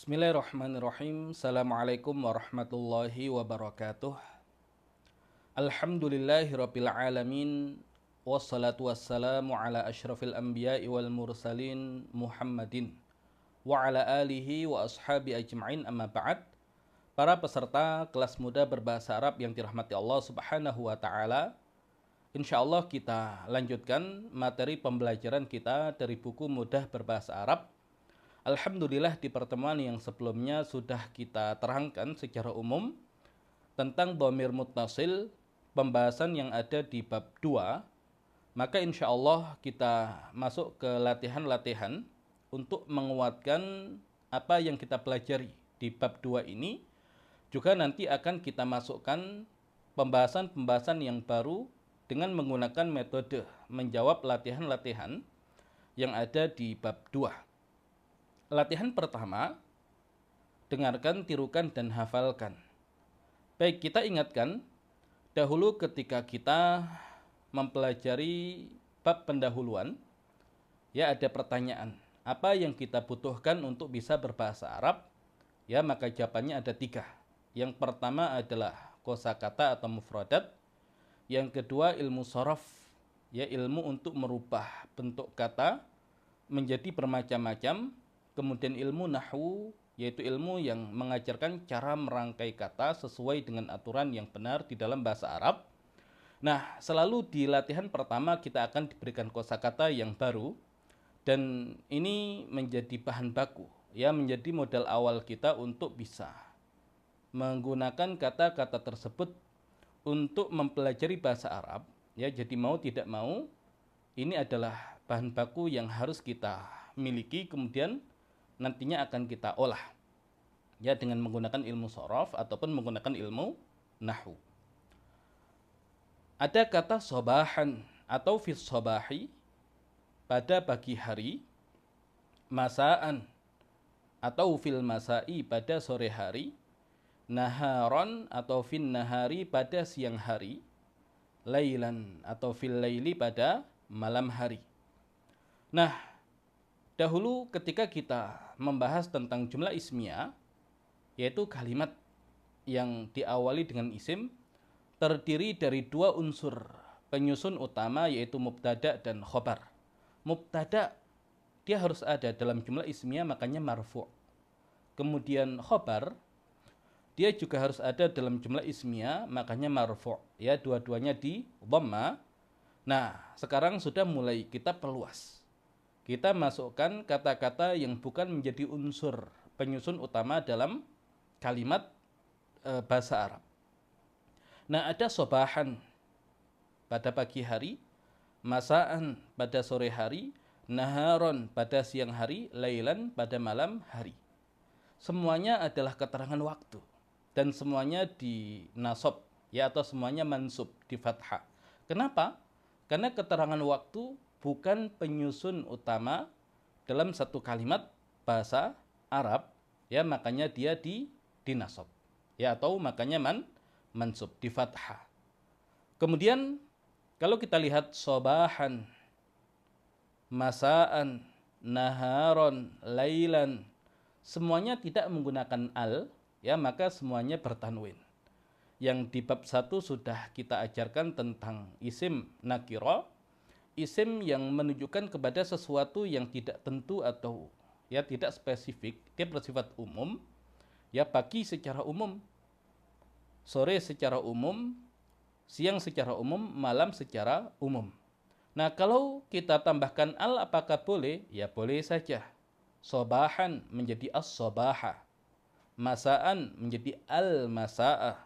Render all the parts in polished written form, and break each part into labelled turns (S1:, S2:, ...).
S1: Bismillahirrahmanirrahim. Assalamualaikum warahmatullahi wabarakatuh. Alhamdulillahirabbil alamin. Wassalatu wassalamu ala asyrafil anbiya'i wal mursalin Muhammadin wa ala alihi wa ashabi ajma'in, amma ba'd. Para peserta kelas muda berbahasa Arab yang dirahmati Allah Subhanahu wa taala, insyaallah kita lanjutkan materi pembelajaran kita dari buku Mudah Berbahasa Arab. Alhamdulillah, di pertemuan yang sebelumnya sudah kita terangkan secara umum tentang dhamir muttasil, pembahasan yang ada di bab 2. Maka insya Allah kita masuk ke latihan-latihan untuk menguatkan apa yang kita pelajari di bab 2 ini. Juga nanti akan kita masukkan pembahasan-pembahasan yang baru dengan menggunakan metode menjawab latihan-latihan yang ada di bab 2. Latihan pertama, dengarkan, tirukan, dan hafalkan. Baik, kita ingatkan, dahulu ketika kita mempelajari bab pendahuluan, ya ada pertanyaan, apa yang kita butuhkan untuk bisa berbahasa Arab? Ya, maka jawabannya ada 3. Yang pertama adalah kosakata atau mufradat. Yang kedua ilmu sorof, ya ilmu untuk merubah bentuk kata menjadi bermacam-macam. Kemudian ilmu nahwu, yaitu ilmu yang mengajarkan cara merangkai kata sesuai dengan aturan yang benar di dalam bahasa Arab. Nah, selalu di latihan pertama kita akan diberikan kosakata yang baru, dan ini menjadi bahan baku, ya menjadi modal awal kita untuk bisa menggunakan kata-kata tersebut untuk mempelajari bahasa Arab. Ya, jadi mau tidak mau, ini adalah bahan baku yang harus kita miliki, kemudian nantinya akan kita olah, ya dengan menggunakan ilmu sorof ataupun menggunakan ilmu nahwu. Ada kata sobahan atau fis sobahi, pada pagi hari, masaan atau fil masai, pada sore hari, naharon atau fin nahari, pada siang hari, lailan atau fil laili, pada malam hari. Nah, dahulu ketika kita membahas tentang jumlah ismiyah, yaitu kalimat yang diawali dengan isim, terdiri dari 2 unsur penyusun utama, yaitu mubtada dan khobar. Mubtada dia harus ada dalam jumlah ismiyah, makanya marfu'. Kemudian khobar dia juga harus ada dalam jumlah ismiyah, makanya marfu'. Ya, dua-duanya di dhamma. Nah, sekarang sudah mulai kita perluas. Kita masukkan kata-kata yang bukan menjadi unsur penyusun utama dalam kalimat bahasa Arab. Nah, ada sobahan pada pagi hari, masaan pada sore hari, naharon pada siang hari, lailan pada malam hari. Semuanya adalah keterangan waktu dan semuanya di nasab, ya, atau semuanya mansub di fathah. Kenapa? Karena keterangan waktu bukan penyusun utama dalam satu kalimat bahasa Arab, ya makanya dia di nasab, ya, atau makanya mansub di fathah. Kemudian kalau kita lihat sobahan, masaan, naharon, lailan, semuanya tidak menggunakan al, ya maka semuanya bertanwin. Yang di bab 1 sudah kita ajarkan tentang isim nakiro, isim yang menunjukkan kepada sesuatu yang tidak tentu atau ya tidak spesifik, dia bersifat umum. Ya, pagi secara umum, sore secara umum, siang secara umum, malam secara umum. Nah, kalau kita tambahkan al, apakah boleh? Ya, boleh saja. Sobahan menjadi as-sobaha, masaan menjadi al-masaah,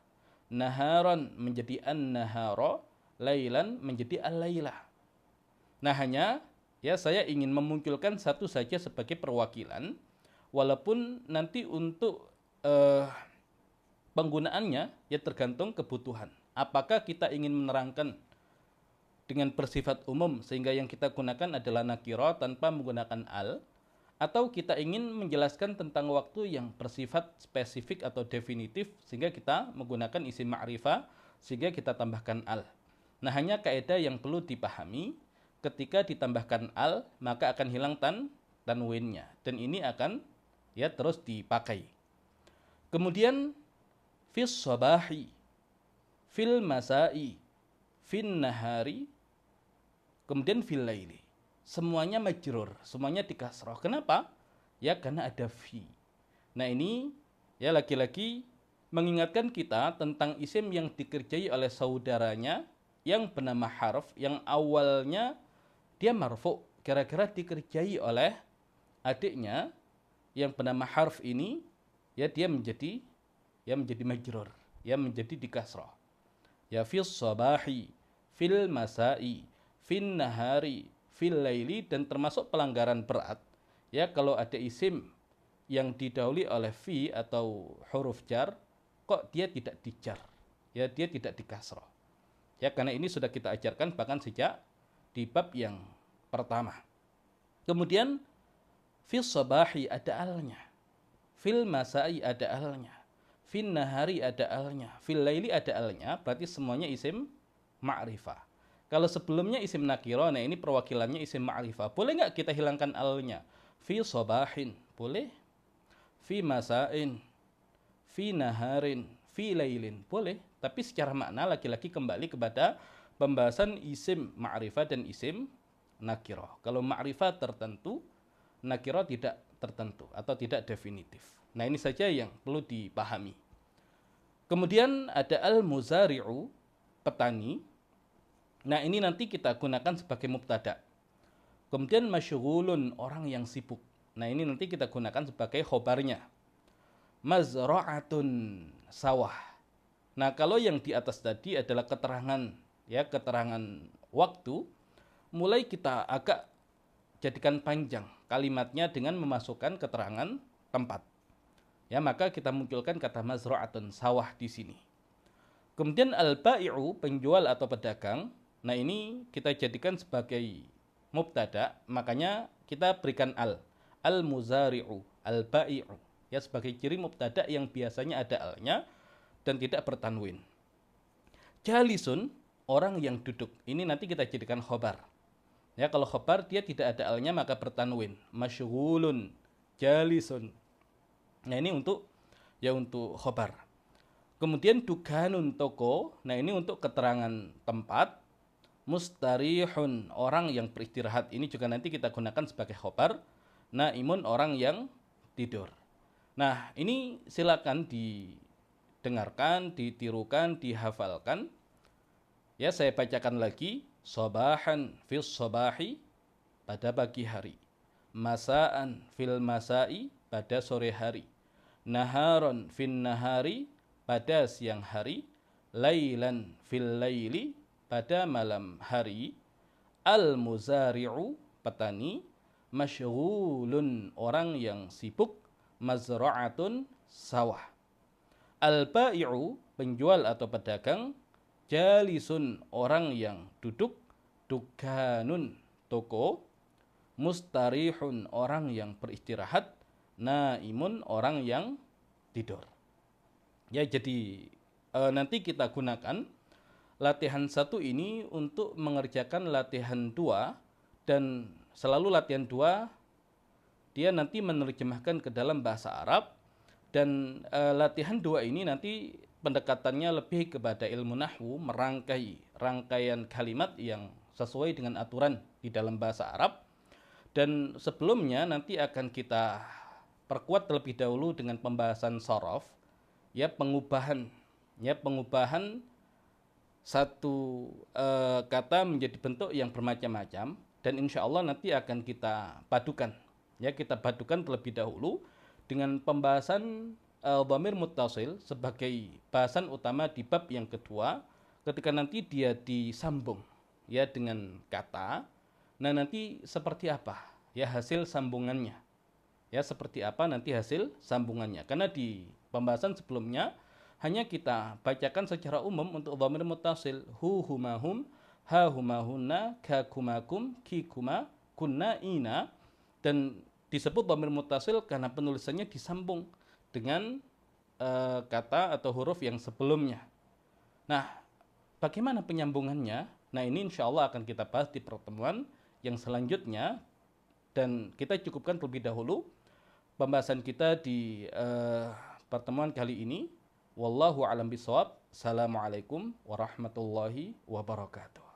S1: naharon menjadi an-nahara, lailan menjadi al-lailah. Nah, hanya ya saya ingin memunculkan satu saja sebagai perwakilan, walaupun nanti untuk penggunaannya ya tergantung kebutuhan. Apakah kita ingin menerangkan dengan bersifat umum sehingga yang kita gunakan adalah nakiro tanpa menggunakan al, atau kita ingin menjelaskan tentang waktu yang bersifat spesifik atau definitif sehingga kita menggunakan isim ma'rifah sehingga kita tambahkan al. Nah, hanya kaidah yang perlu dipahami, ketika ditambahkan al maka akan hilang tanwinnya, dan ini akan ya terus dipakai. Kemudian fis sabahi, fil masai, fin nahari, kemudian fil laili. Semuanya majrur, semuanya dikasroh. Kenapa? Ya karena ada fi. Nah ini ya lagi-lagi mengingatkan kita tentang isim yang dikerjai oleh saudaranya yang bernama harf, yang awalnya dia marfu, kira-kira dikerjai oleh adiknya yang bernama harf ini, ya dia menjadi majrur, ya menjadi dikasroh. Ya fis sabahi, fil masai, fin nahari, fil laili, dan termasuk pelanggaran berat ya kalau ada isim yang didahului oleh fi atau huruf jar kok dia tidak dijar, ya dia tidak dikasroh. Ya karena ini sudah kita ajarkan bahkan sejak di bab yang pertama. Kemudian fil sabahi ada alnya, fil masai ada alnya, fin nahari ada alnya, fil laili ada alnya, berarti semuanya isim ma'rifah. Kalau sebelumnya isim nakiro, nah ini perwakilannya isim ma'rifah. Boleh nggak kita hilangkan alnya? Fi sobahin, boleh. Fi masain, fi naharin, fi lailin, boleh. Tapi secara makna lagi-lagi kembali kepada pembahasan isim ma'rifah dan isim nakiro. Kalau ma'rifah tertentu, nakiro tidak tertentu atau tidak definitif. Nah ini saja yang perlu dipahami. Kemudian ada al-muzari'u, petani. Nah ini nanti kita gunakan sebagai mubtada. Kemudian masyghulun, orang yang sibuk. Nah ini nanti kita gunakan sebagai khobarnya. Mazra'atun, sawah. Nah kalau yang di atas tadi adalah keterangan, ya keterangan waktu, mulai kita agak jadikan panjang kalimatnya dengan memasukkan keterangan tempat. Ya maka kita munculkan kata mazra'atun, sawah di sini. Kemudian al-ba'i'u, penjual atau pedagang. Nah ini kita jadikan sebagai mubtada, makanya kita berikan al-muzari'u, al-ba'i'u, ya sebagai ciri mubtada yang biasanya ada alnya dan tidak bertanwin. Jalisun, orang yang duduk. Ini nanti kita jadikan khobar. Ya kalau khobar dia tidak ada alnya maka bertanwin. Masyghulun, jalisun. Nah ini untuk khobar. Kemudian dukanun, toko. Nah ini untuk keterangan tempat. Mustarihun, orang yang beristirahat. Ini juga nanti kita gunakan sebagai khobar. Naimun, orang yang tidur. Nah ini silakan didengarkan, ditirukan, dihafalkan. Ya saya bacakan lagi. Sobahan fil sobahi, pada pagi hari. Masaan fil masai, pada sore hari. Naharon fin nahari, pada siang hari. Lailan fil laili, pada malam hari. Al-muzari'u, petani. Masyghulun, orang yang sibuk. Mazra'atun, sawah. Al-ba'i'u, penjual atau pedagang. Jalisun, orang yang duduk. Dukanun, toko. Mustarihun, orang yang beristirahat. Naimun, orang yang tidur. Ya jadi nanti kita gunakan latihan 1 ini untuk mengerjakan latihan 2, dan selalu latihan 2 dia nanti menerjemahkan ke dalam bahasa Arab, dan latihan 2 ini nanti pendekatannya lebih kepada ilmu nahwu, merangkai rangkaian kalimat yang sesuai dengan aturan di dalam bahasa Arab. Dan sebelumnya nanti akan kita perkuat terlebih dahulu dengan pembahasan sorof, ya pengubahan satu kata menjadi bentuk yang bermacam-macam, dan insya Allah nanti akan kita padukan, ya kita padukan terlebih dahulu dengan pembahasan dhamir muttasil sebagai bahasan utama di bab yang kedua, ketika nanti dia disambung ya dengan kata. Nah nanti seperti apa ya hasil sambungannya, ya seperti apa nanti hasil sambungannya, karena di pembahasan sebelumnya hanya kita bacakan secara umum untuk dhamir muttasil, hu humahum, ha humahunna, ka kumakum, ki kuma, kunna ina, dan disebut dhamir muttasil karena penulisannya disambung dengan kata atau huruf yang sebelumnya. Nah, bagaimana penyambungannya? Nah, ini insya Allah akan kita bahas di pertemuan yang selanjutnya, dan kita cukupkan terlebih dahulu pembahasan kita di pertemuan kali ini. Wallahu a'lam bishawab. Assalamualaikum warahmatullahi wabarakatuh.